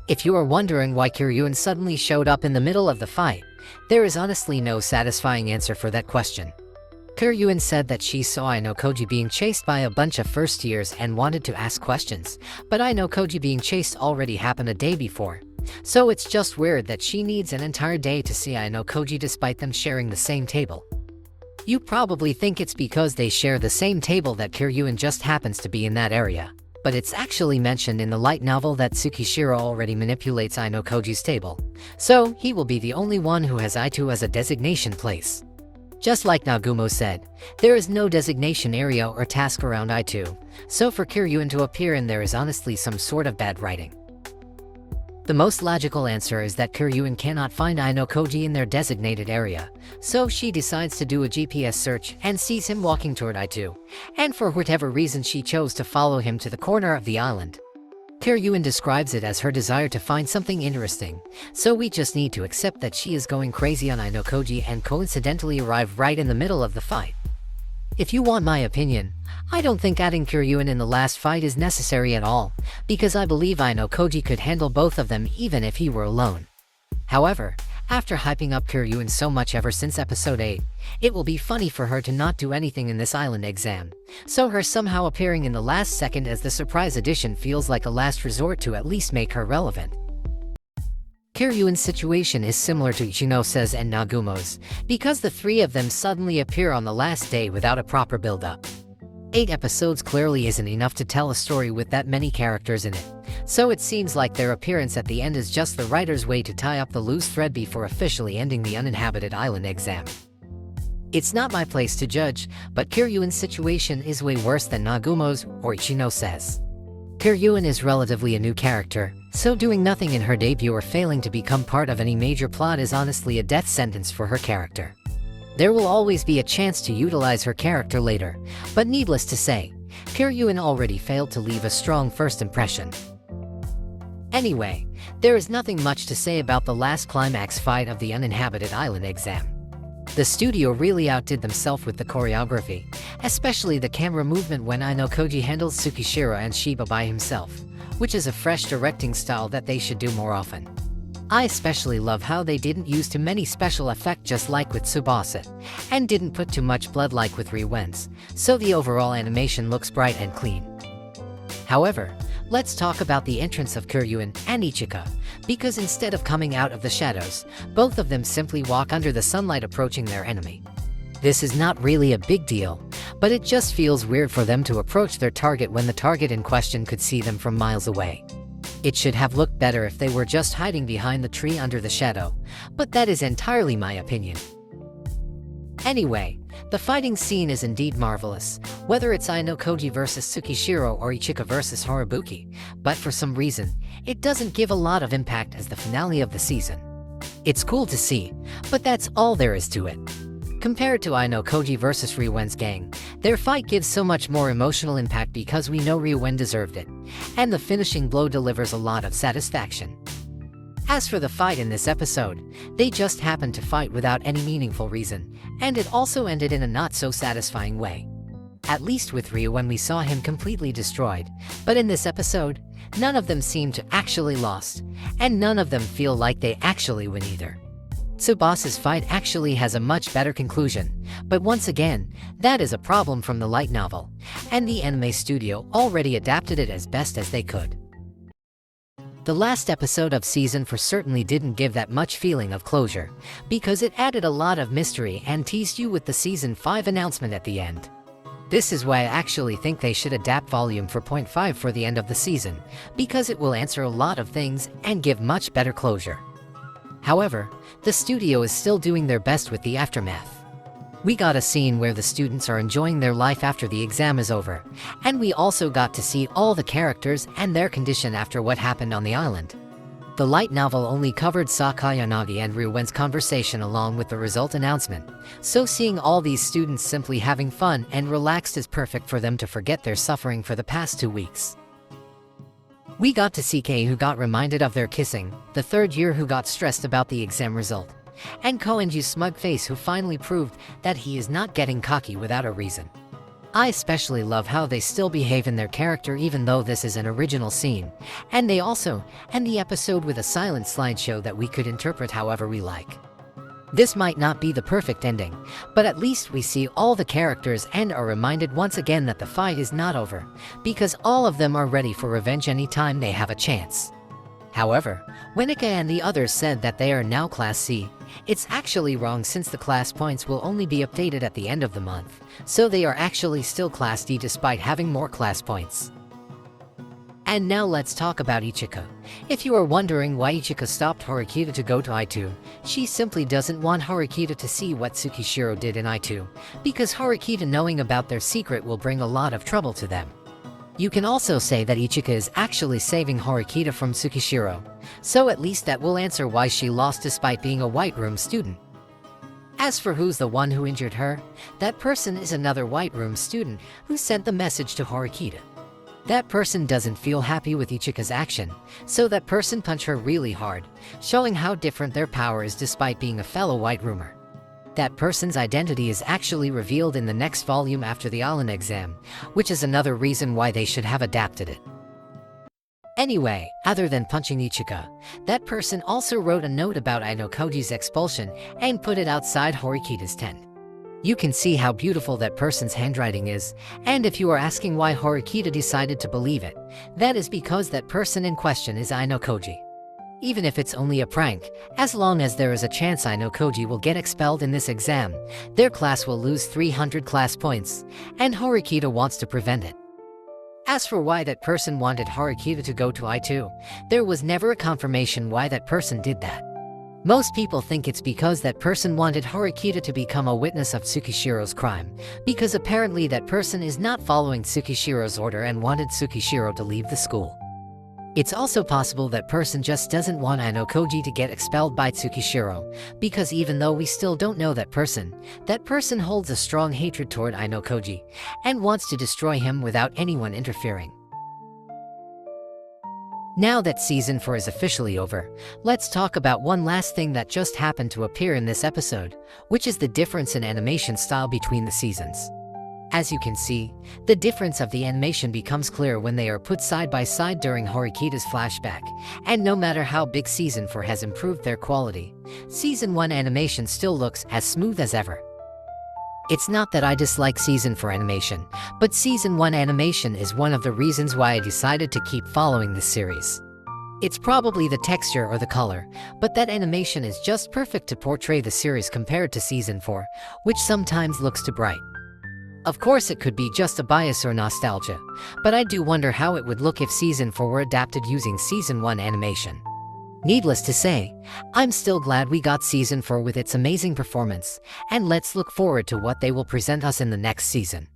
If you are wondering why Kiryuin suddenly showed up in the middle of the fight, there is honestly no satisfying answer for that question. Kiryuin said that she saw Ayanokoji being chased by a bunch of first years and wanted to ask questions, but Ayanokoji being chased already happened a day before. So it's just weird that she needs an entire day to see Ayanokoji despite them sharing the same table. You probably think it's because they share the same table that Kiryuin just happens to be in that area. But it's actually mentioned in the light novel that Tsukishiro already manipulates Ayanokoji's table. So he will be the only one who has I2 as a designation place. Just like Nagumo said, there is no designation area or task around I2, so for Kiryuin to appear in there is honestly some sort of bad writing. The most logical answer is that Kiryuin cannot find Ayanokoji in their designated area, so she decides to do a GPS search and sees him walking toward I2, and for whatever reason she chose to follow him to the corner of the island. Kiryuin describes it as her desire to find something interesting, so we just need to accept that she is going crazy on Ayanokoji and coincidentally arrive right in the middle of the fight. If you want my opinion, I don't think adding Kiryuin in the last fight is necessary at all, because I believe Ayanokoji could handle both of them even if he were alone. However, after hyping up Kiryuin so much ever since episode 8, it will be funny for her to not do anything in this island exam, so her somehow appearing in the last second as the surprise addition feels like a last resort to at least make her relevant. Kiryuin's situation is similar to Ichinose's and Nagumo's, because the three of them suddenly appear on the last day without a proper build-up. 8 episodes clearly isn't enough to tell a story with that many characters in it, so it seems like their appearance at the end is just the writer's way to tie up the loose thread before officially ending the uninhabited island exam. It's not my place to judge, but Kiryuin's situation is way worse than Nagumo's or Ichinose's. Kiryuin is relatively a new character, so doing nothing in her debut or failing to become part of any major plot is honestly a death sentence for her character. There will always be a chance to utilize her character later, but needless to say, Kiryuin already failed to leave a strong first impression. Anyway, there is nothing much to say about the last climax fight of the uninhabited island exam. The studio really outdid themselves with the choreography, especially the camera movement when Ayanokoji handles Tsukishiro and Shiba by himself, which is a fresh directing style that they should do more often. I especially love how they didn't use too many special effects just like with Tsubasa, and didn't put too much blood like with Ryuen's, so the overall animation looks bright and clean. However, let's talk about the entrance of Kiryuin and Ichika, because instead of coming out of the shadows, both of them simply walk under the sunlight approaching their enemy. This is not really a big deal, but it just feels weird for them to approach their target when the target in question could see them from miles away. It should have looked better if they were just hiding behind the tree under the shadow, but that is entirely my opinion. Anyway, the fighting scene is indeed marvelous, whether it's Ayanokoji vs Tsukishiro or Ichika vs Horobuki, but for some reason, it doesn't give a lot of impact as the finale of the season. It's cool to see, but that's all there is to it. Compared to Ayanokoji vs Ryuen's gang, their fight gives so much more emotional impact because we know Ryuen deserved it, and the finishing blow delivers a lot of satisfaction. As for the fight in this episode, they just happened to fight without any meaningful reason, and it also ended in a not-so-satisfying way. At least with Ryuen we saw him completely destroyed, but in this episode, none of them seem to actually lost, and none of them feel like they actually win either. Tsubasa's fight actually has a much better conclusion, but once again, that is a problem from the light novel, and the anime studio already adapted it as best as they could. The last episode of season 4 certainly didn't give that much feeling of closure, because it added a lot of mystery and teased you with the season 5 announcement at the end. This is why I actually think they should adapt volume 4.5 for the end of the season, because it will answer a lot of things and give much better closure. However, the studio is still doing their best with the aftermath. We got a scene where the students are enjoying their life after the exam is over, and we also got to see all the characters and their condition after what happened on the island. The light novel only covered Sakayanagi and Ryuen's conversation along with the result announcement, so seeing all these students simply having fun and relaxed is perfect for them to forget their suffering for the past 2 weeks. We got to see Kei who got reminded of their kissing, the third year who got stressed about the exam result, and Koenji's smug face who finally proved that he is not getting cocky without a reason. I especially love how they still behave in their character even though this is an original scene, and they also end the episode with a silent slideshow that we could interpret however we like. This might not be the perfect ending, but at least we see all the characters and are reminded once again that the fight is not over, because all of them are ready for revenge anytime they have a chance. However, when Ichika and the others said that they are now Class C, it's actually wrong since the class points will only be updated at the end of the month, so they are actually still Class D despite having more class points. And now let's talk about Ichika. If you are wondering why Ichika stopped Horikita to go to I2, she simply doesn't want Horikita to see what Tsukishiro did in I2, because Horikita knowing about their secret will bring a lot of trouble to them. You can also say that Ichika is actually saving Horikita from Tsukishiro, so at least that will answer why she lost despite being a White Room student. As for who's the one who injured her, that person is another White Room student who sent the message to Horikita. That person doesn't feel happy with Ichika's action, so that person punched her really hard, showing how different their power is despite being a fellow White Roomer. That person's identity is actually revealed in the next volume after the Allen exam, which is another reason why they should have adapted it. Anyway, other than punching Ichika, that person also wrote a note about Ayanokoji's expulsion and put it outside Horikita's tent. You can see how beautiful that person's handwriting is, and if you are asking why Horikita decided to believe it, that is because that person in question is Ayanokoji. Even if it's only a prank, as long as there is a chance Ayanokoji will get expelled in this exam, their class will lose 300 class points, and Horikita wants to prevent it. As for why that person wanted Horikita to go to I2, there was never a confirmation why that person did that. Most people think it's because that person wanted Horikita to become a witness of Tsukishiro's crime, because apparently that person is not following Tsukishiro's order and wanted Tsukishiro to leave the school. It's also possible that person just doesn't want Ayanokoji to get expelled by Tsukishiro, because even though we still don't know that person holds a strong hatred toward Ayanokoji, and wants to destroy him without anyone interfering. Now that Season 4 is officially over, let's talk about one last thing that just happened to appear in this episode, which is the difference in animation style between the seasons. As you can see, the difference of the animation becomes clear when they are put side by side during Horikita's flashback, and no matter how big Season 4 has improved their quality, Season 1 animation still looks as smooth as ever. It's not that I dislike Season 4 animation, but Season 1 animation is one of the reasons why I decided to keep following this series. It's probably the texture or the color, but that animation is just perfect to portray the series compared to Season 4, which sometimes looks too bright. Of course it could be just a bias or nostalgia, but I do wonder how it would look if Season 4 were adapted using Season 1 animation. Needless to say, I'm still glad we got Season 4 with its amazing performance, and let's look forward to what they will present us in the next season.